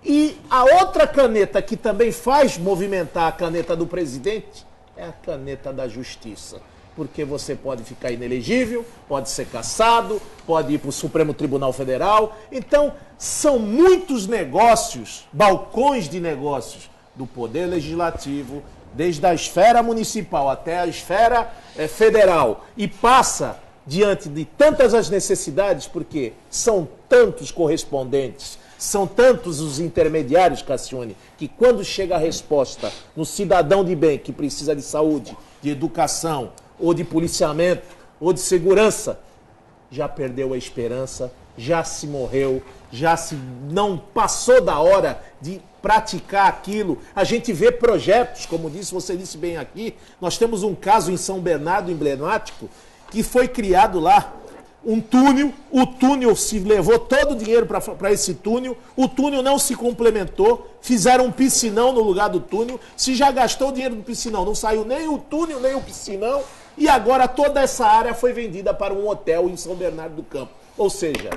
E a outra caneta que também faz movimentar a caneta do presidente é a caneta da justiça. Porque você pode ficar inelegível, pode ser cassado, pode ir para o Supremo Tribunal Federal. Então, são muitos negócios, balcões de negócios do Poder Legislativo, desde a esfera municipal até a esfera federal. E passa diante de tantas as necessidades, porque são tantos correspondentes, são tantos os intermediários, Cassione, que quando chega a resposta no cidadão de bem que precisa de saúde, de educação, ou de policiamento, ou de segurança, já perdeu a esperança, já se morreu, não passou da hora de praticar aquilo. A gente vê projetos, como você disse bem aqui, nós temos um caso em São Bernardo, emblemático, que foi criado lá um túnel, o túnel se levou todo o dinheiro para esse túnel, o túnel não se complementou, fizeram um piscinão no lugar do túnel, se já gastou o dinheiro do piscinão, não saiu nem o túnel, nem o piscinão, e agora toda essa área foi vendida para um hotel em São Bernardo do Campo. Ou seja,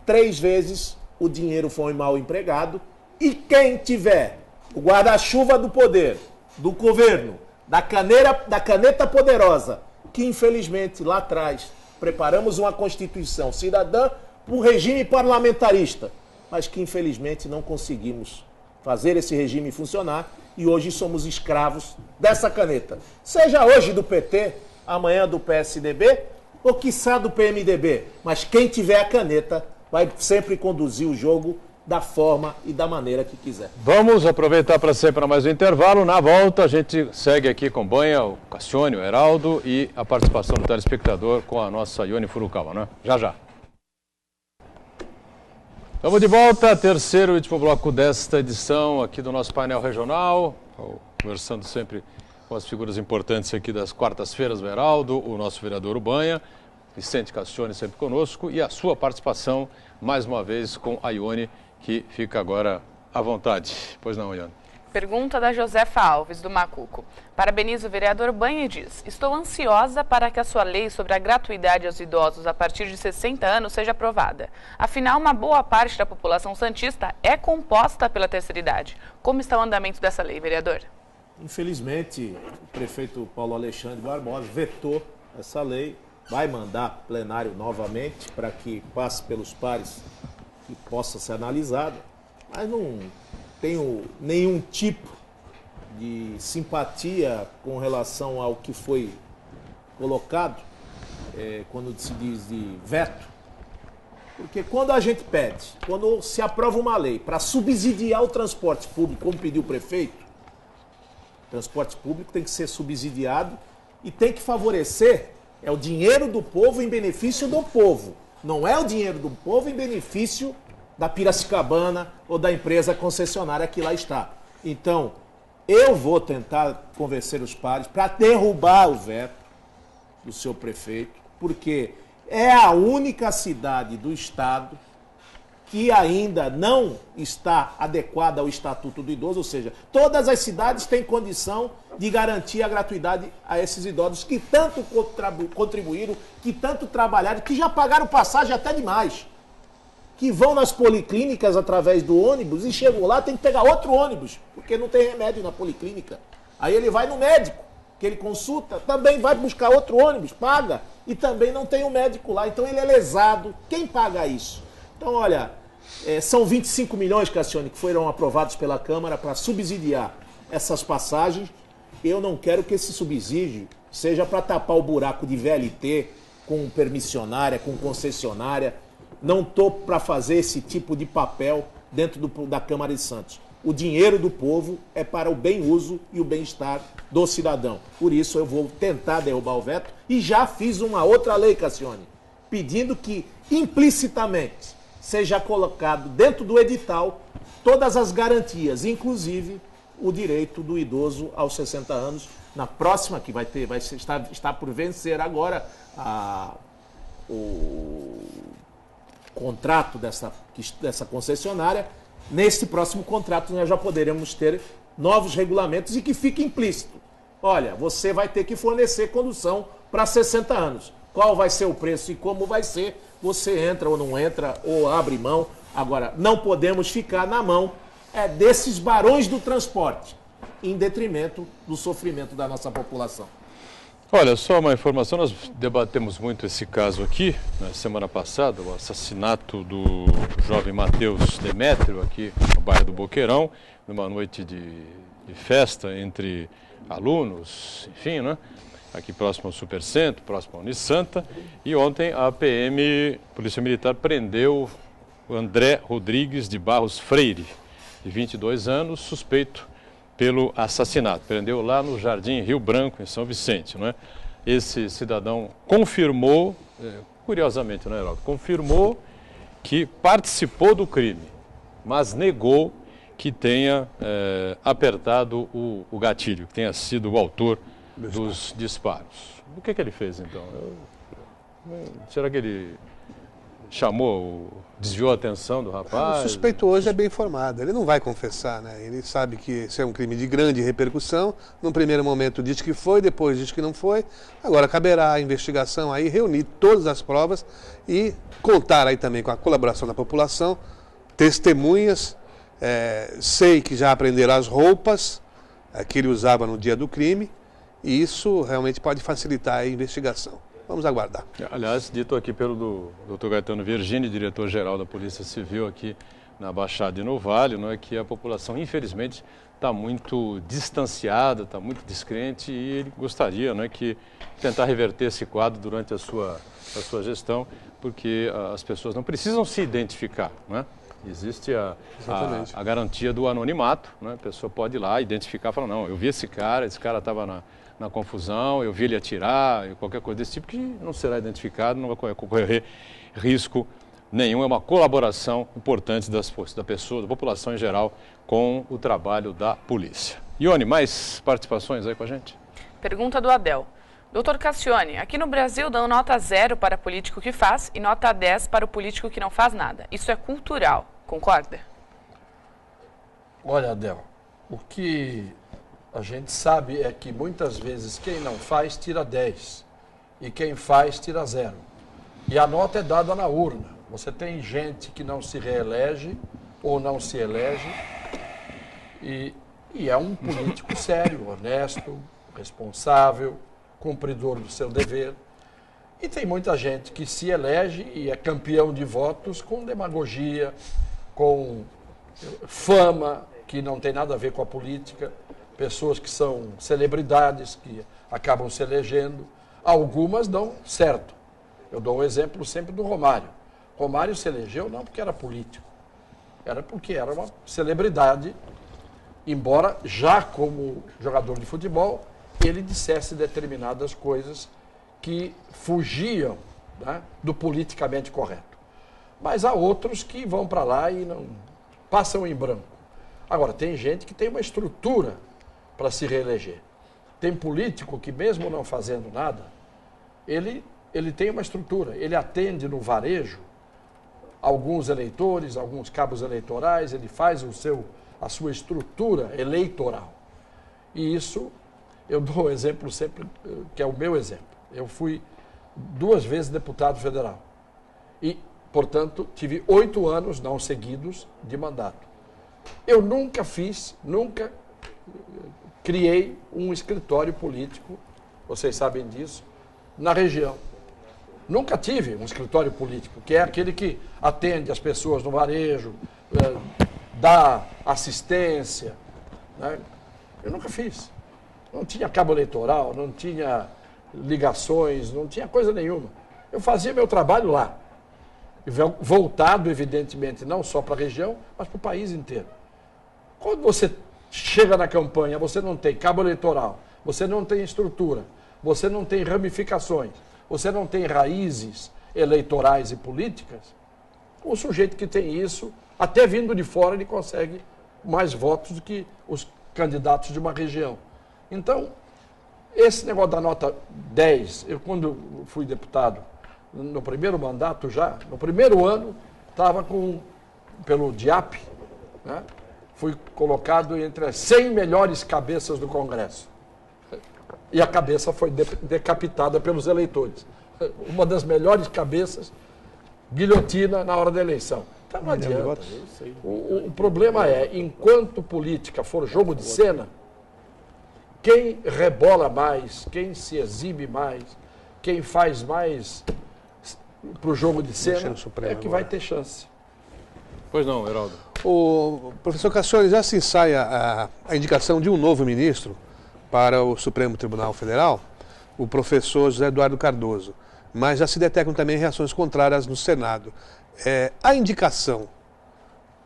3 vezes o dinheiro foi mal empregado, e quem tiver o guarda-chuva do poder, do governo, da caneta poderosa, que infelizmente lá atrás preparamos uma Constituição cidadã para o regime parlamentarista, mas que infelizmente não conseguimos fazer esse regime funcionar e hoje somos escravos dessa caneta. Seja hoje do PT, amanhã do PSDB ou quiçá do PMDB, mas quem tiver a caneta vai sempre conduzir o jogo da forma e da maneira que quiser. Vamos aproveitar para sair para mais um intervalo. Na volta a gente segue aqui com Banha, o Cassione, o Heraldo e a participação do telespectador com a nossa Ione Furukawa, né? Já, já. Estamos de volta, terceiro e último bloco desta edição aqui do nosso painel regional, conversando sempre com as figuras importantes aqui das quartas-feiras, o Heraldo, o nosso vereador Banha, Vicente Cassione sempre conosco e a sua participação mais uma vez com a Ione, que fica agora à vontade. Pois não, Ione? Pergunta da Josefa Alves, do Macuco. Parabeniza o vereador Banha e diz: estou ansiosa para que a sua lei sobre a gratuidade aos idosos a partir de 60 anos seja aprovada. Afinal, uma boa parte da população santista é composta pela terceira idade. Como está o andamento dessa lei, vereador? Infelizmente, o prefeito Paulo Alexandre Barbosa vetou essa lei, vai mandar plenário novamente para que passe pelos pares e possa ser analisada, mas não tenho nenhum tipo de simpatia com relação ao que foi colocado, quando se diz de veto, porque quando a gente pede, quando se aprova uma lei para subsidiar o transporte público, como pediu o prefeito, o transporte público tem que ser subsidiado e tem que favorecer, é o dinheiro do povo em benefício do povo, não é o dinheiro do povo em benefício da Piracicabana ou da empresa concessionária que lá está. Então, eu vou tentar convencer os pares para derrubar o veto do seu prefeito, porque é a única cidade do estado que ainda não está adequada ao Estatuto do Idoso, ou seja, todas as cidades têm condição de garantir a gratuidade a esses idosos que tanto contribuíram, que tanto trabalharam, que já pagaram passagem até demais, que vão nas policlínicas através do ônibus e chegam lá, tem que pegar outro ônibus, porque não tem remédio na policlínica. Aí ele vai no médico, que ele consulta, também vai buscar outro ônibus, paga, e também não tem um médico lá. Então ele é lesado. Quem paga isso? Então, olha, são 25 milhões, Cassione, que foram aprovados pela Câmara para subsidiar essas passagens. Eu não quero que esse subsídio seja para tapar o buraco de VLT com permissionária, com concessionária. Não estou para fazer esse tipo de papel dentro da Câmara de Santos. O dinheiro do povo é para o bem uso e o bem-estar do cidadão. Por isso eu vou tentar derrubar o veto e já fiz uma outra lei, Cassione, pedindo que implicitamente seja colocado dentro do edital todas as garantias, inclusive o direito do idoso aos 60 anos. Na próxima, que está por vencer agora o contrato dessa concessionária. Nesse próximo contrato nós já poderemos ter novos regulamentos e que fique implícito. Olha, você vai ter que fornecer condução para 60 anos. Qual vai ser o preço e como vai ser, você entra ou não entra, ou abre mão. Agora, não podemos ficar na mão desses barões do transporte, em detrimento do sofrimento da nossa população. Olha, só uma informação, nós debatemos muito esse caso aqui, na semana passada, o assassinato do jovem Matheus Demétrio, aqui no bairro do Boqueirão, numa noite de festa entre alunos, enfim, né? Aqui próximo ao Supercentro, próximo à Unisanta, e ontem a PM, Polícia Militar, prendeu o André Rodrigues de Barros Freire, de 22 anos, suspeito pelo assassinato. Prendeu lá no Jardim Rio Branco, em São Vicente, não é? Esse cidadão confirmou, curiosamente, não é, Heraldo? Confirmou que participou do crime, mas negou que tenha apertado o gatilho, que tenha sido o autor dos disparos. O que ele fez, então? Será que ele desviou a atenção do rapaz? O suspeito hoje é bem informado, ele não vai confessar, né? Ele sabe que esse é um crime de grande repercussão, num primeiro momento diz que foi, depois diz que não foi, agora caberá a investigação aí reunir todas as provas e contar aí também com a colaboração da população, testemunhas, sei que já aprenderam as roupas que ele usava no dia do crime, e isso realmente pode facilitar a investigação. Vamos aguardar. Aliás, dito aqui pelo Dr. Gaetano Virgini, diretor-geral da Polícia Civil aqui na Baixada e no Vale, não é, que a população, infelizmente, está muito distanciada, está muito descrente e ele gostaria, não é, que tentar reverter esse quadro durante a sua gestão, porque as pessoas não precisam se identificar, não é? Existe a garantia do anonimato, né? A pessoa pode ir lá identificar e falar, não, eu vi esse cara estava na confusão, eu vi ele atirar, qualquer coisa desse tipo, que não será identificado, não vai correr risco nenhum. É uma colaboração importante da população em geral, com o trabalho da polícia. Ione, mais participações aí com a gente? Pergunta do Adel. Doutor Cassione, aqui no Brasil dão nota 0 para político que faz e nota 10 para o político que não faz nada. Isso é cultural, concorda? Olha, Adel, o que a gente sabe é que muitas vezes quem não faz tira 10 e quem faz tira 0. E a nota é dada na urna. Você tem gente que não se reelege ou não se elege e é um político sério, honesto, responsável, cumpridor do seu dever. E tem muita gente que se elege e é campeão de votos com demagogia, com fama, que não tem nada a ver com a política, pessoas que são celebridades, que acabam se elegendo. Algumas dão certo. Eu dou um exemplo sempre do Romário. Romário se elegeu não porque era político, era porque era uma celebridade, embora já como jogador de futebol, ele dissesse determinadas coisas que fugiam, né, do politicamente correto. Mas há outros que vão para lá e não passam em branco. Agora, tem gente que tem uma estrutura para se reeleger. Tem político que, mesmo não fazendo nada, ele tem uma estrutura. Ele atende no varejo alguns eleitores, alguns cabos eleitorais, ele faz a sua estrutura eleitoral. E isso, eu dou um exemplo sempre, que é o meu exemplo. Eu fui 2 vezes deputado federal e, portanto, tive 8 anos, não seguidos, de mandato. Eu nunca criei um escritório político, vocês sabem disso, na região. Nunca tive um escritório político, que é aquele que atende as pessoas no varejo, dá assistência, né? Eu nunca fiz. Não tinha cabo eleitoral, não tinha ligações, não tinha coisa nenhuma. Eu fazia meu trabalho lá, voltado, evidentemente, não só para a região, mas para o país inteiro. Quando você chega na campanha, você não tem cabo eleitoral, você não tem estrutura, você não tem ramificações, você não tem raízes eleitorais e políticas, o sujeito que tem isso, até vindo de fora, ele consegue mais votos do que os candidatos de uma região. Então, esse negócio da nota 10, quando fui deputado, no primeiro mandato já, no primeiro ano, estava pelo DIAP, né, fui colocado entre as 100 melhores cabeças do Congresso. E a cabeça foi decapitada pelos eleitores. Uma das melhores cabeças, guilhotina na hora da eleição. Então não adianta. O problema é, enquanto política for jogo de cena, quem rebola mais, quem se exibe mais, quem faz mais para o jogo de cena, é que vai ter chance. Pois não, Heraldo. O professor Cassione, já se ensaia a indicação de um novo ministro para o Supremo Tribunal Federal, o professor José Eduardo Cardoso, mas já se detectam também reações contrárias no Senado. A indicação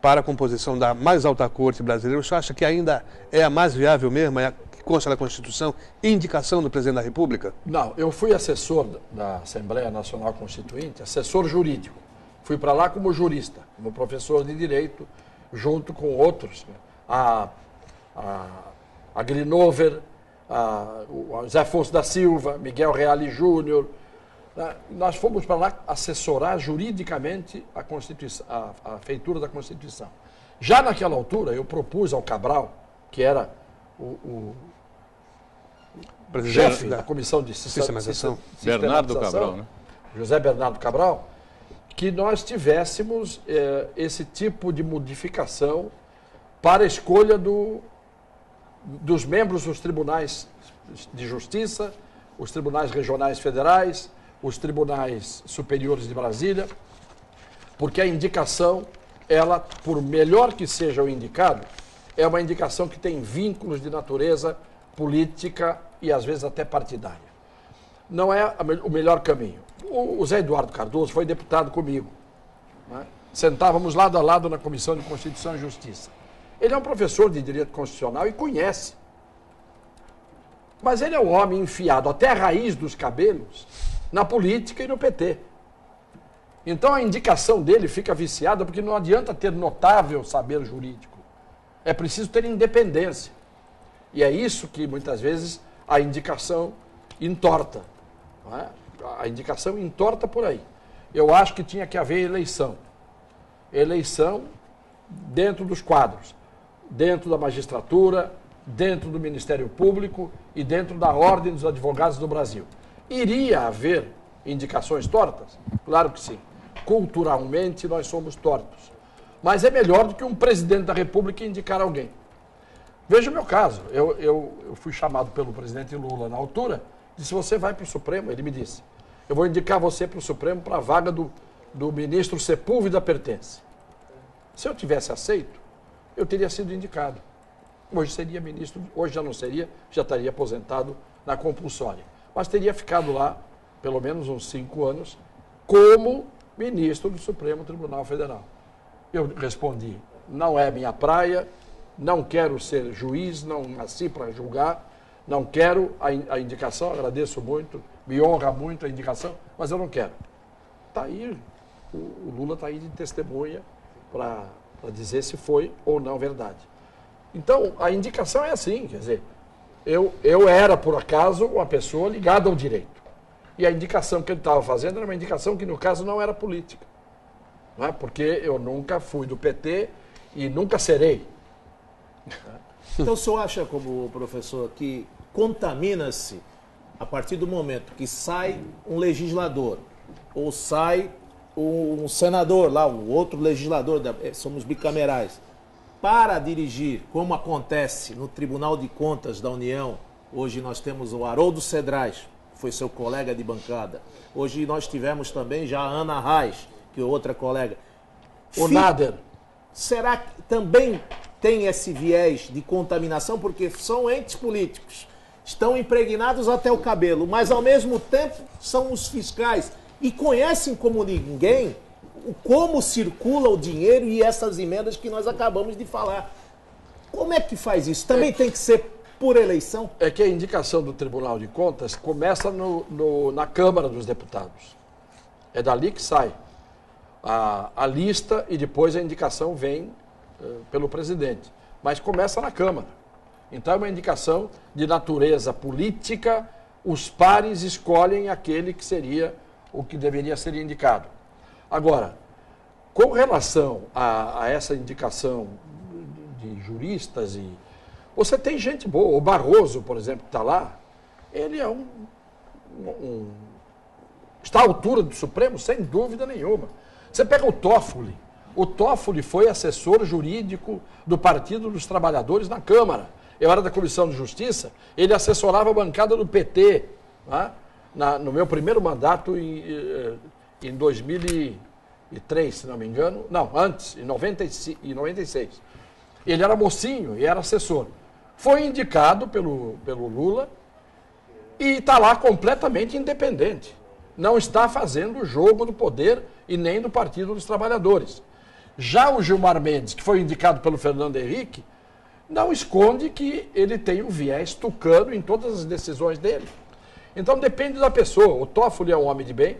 para a composição da mais alta corte brasileira, você acha que ainda é a mais viável mesmo, é a que consta na Constituição, indicação do presidente da República? Não, eu fui assessor da Assembleia Nacional Constituinte, assessor jurídico. Fui para lá como jurista, como professor de direito, junto com outros, né? A Grinover, o José Afonso da Silva, Miguel Reale Júnior. Nós fomos para lá assessorar juridicamente a Constituição, a feitura da Constituição. Já naquela altura, eu propus ao Cabral, que era o chefe da Comissão de Sistematização, Bernardo Cabral, né? José Bernardo Cabral, que nós tivéssemos esse tipo de modificação para a escolha dos membros dos tribunais de justiça, os tribunais regionais federais, os tribunais superiores de Brasília, porque a indicação, ela, por melhor que seja o indicado, é uma indicação que tem vínculos de natureza política e às vezes até partidária. Não é o melhor caminho. O Zé Eduardo Cardoso foi deputado comigo, né? Sentávamos lado a lado na Comissão de Constituição e Justiça. Ele é um professor de direito constitucional e conhece. Mas ele é um homem enfiado até a raiz dos cabelos na política e no PT. Então a indicação dele fica viciada porque não adianta ter notável saber jurídico. É preciso ter independência. E é isso que muitas vezes a indicação entorta. Não é? A indicação entorta por aí. Eu acho que tinha que haver eleição. Eleição dentro dos quadros, dentro da magistratura, dentro do Ministério Público e dentro da Ordem dos Advogados do Brasil. Iria haver indicações tortas? Claro que sim. Culturalmente nós somos tortos. Mas é melhor do que um presidente da República indicar alguém. Veja o meu caso. Eu fui chamado pelo presidente Lula na altura Disse, você vai para o Supremo? Ele me disse, eu vou indicar você para o Supremo para a vaga do ministro Sepúlveda Pertence. Se eu tivesse aceito, eu teria sido indicado. Hoje seria ministro, hoje já não seria, já estaria aposentado na compulsória. Mas teria ficado lá, pelo menos uns 5 anos, como ministro do Supremo Tribunal Federal. Eu respondi, não é minha praia, não quero ser juiz, não nasci para julgar, não quero a indicação, agradeço muito, me honra muito a indicação, mas eu não quero. Está aí, o Lula está aí de testemunha para dizer se foi ou não verdade. Então, a indicação é assim, quer dizer, eu era, por acaso, uma pessoa ligada ao direito. E a indicação que ele estava fazendo era uma indicação que, no caso, não era política. Não é? Porque eu nunca fui do PT e nunca serei. Então, o senhor acha, como professor, que contamina-se a partir do momento que sai um legislador ou sai um senador lá, um outro legislador, somos bicamerais, para dirigir, como acontece no Tribunal de Contas da União? Hoje nós temos o Haroldo Cedrais, que foi seu colega de bancada. Hoje nós tivemos também já a Ana Reis, que é outra colega. O Nader. Será que também tem esse viés de contaminação? Porque são entes políticos, estão impregnados até o cabelo, mas ao mesmo tempo são os fiscais e conhecem como ninguém como circula o dinheiro e essas emendas que nós acabamos de falar. Como é que faz isso? Também tem que ser por eleição? É que a indicação do Tribunal de Contas começa na Câmara dos Deputados. É dali que sai a lista e depois a indicação vem pelo presidente. Mas começa na Câmara. Então é uma indicação de natureza política, os pares escolhem aquele que seria o que deveria ser indicado. Agora, com relação a essa indicação de juristas, você tem gente boa. O Barroso, por exemplo, que está lá, ele é está à altura do Supremo, sem dúvida nenhuma. Você pega o Toffoli. O Toffoli foi assessor jurídico do Partido dos Trabalhadores na Câmara. Eu era da Comissão de Justiça, ele assessorava a bancada do PT, né? No meu primeiro mandato em 2003, se não me engano. Não, antes, em 96. Ele era mocinho e era assessor. Foi indicado pelo Lula e está lá completamente independente. Não está fazendo o jogo do poder e nem do Partido dos Trabalhadores. Já o Gilmar Mendes, que foi indicado pelo Fernando Henrique, não esconde que ele tem um viés tucano em todas as decisões dele. Então depende da pessoa. O Toffoli é um homem de bem,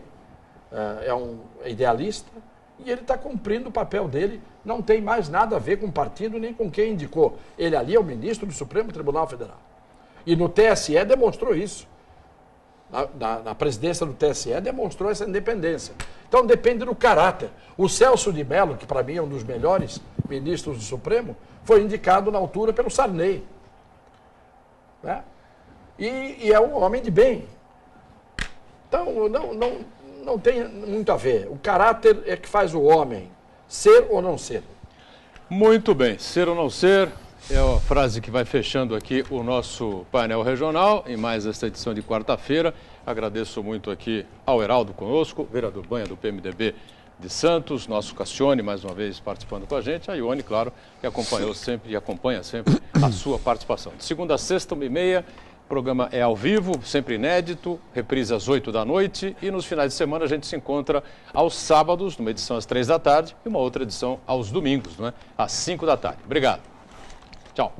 é um idealista, e ele está cumprindo o papel dele, não tem mais nada a ver com o partido nem com quem indicou. Ele ali é o ministro do Supremo Tribunal Federal. E no TSE demonstrou isso. Na presidência do TSE demonstrou essa independência. Então depende do caráter. O Celso de Mello, que para mim é um dos melhores ministros do Supremo, foi indicado na altura pelo Sarney. Né? E é um homem de bem. Então não tem muito a ver. O caráter é que faz o homem ser ou não ser. Muito bem, ser ou não ser é a frase que vai fechando aqui o nosso painel regional em mais esta edição de quarta-feira. Agradeço muito aqui ao Heraldo conosco, vereador Banha do PMDB de Santos, nosso Cassione mais uma vez participando com a gente, a Ione, claro, que acompanhou sempre e acompanha sempre a sua participação. De segunda a sexta, 13h30, o programa é ao vivo, sempre inédito, reprise às 8 da noite e nos finais de semana a gente se encontra aos sábados, numa edição às 3 da tarde e uma outra edição aos domingos, não é? Às 5 da tarde. Obrigado. Tchau.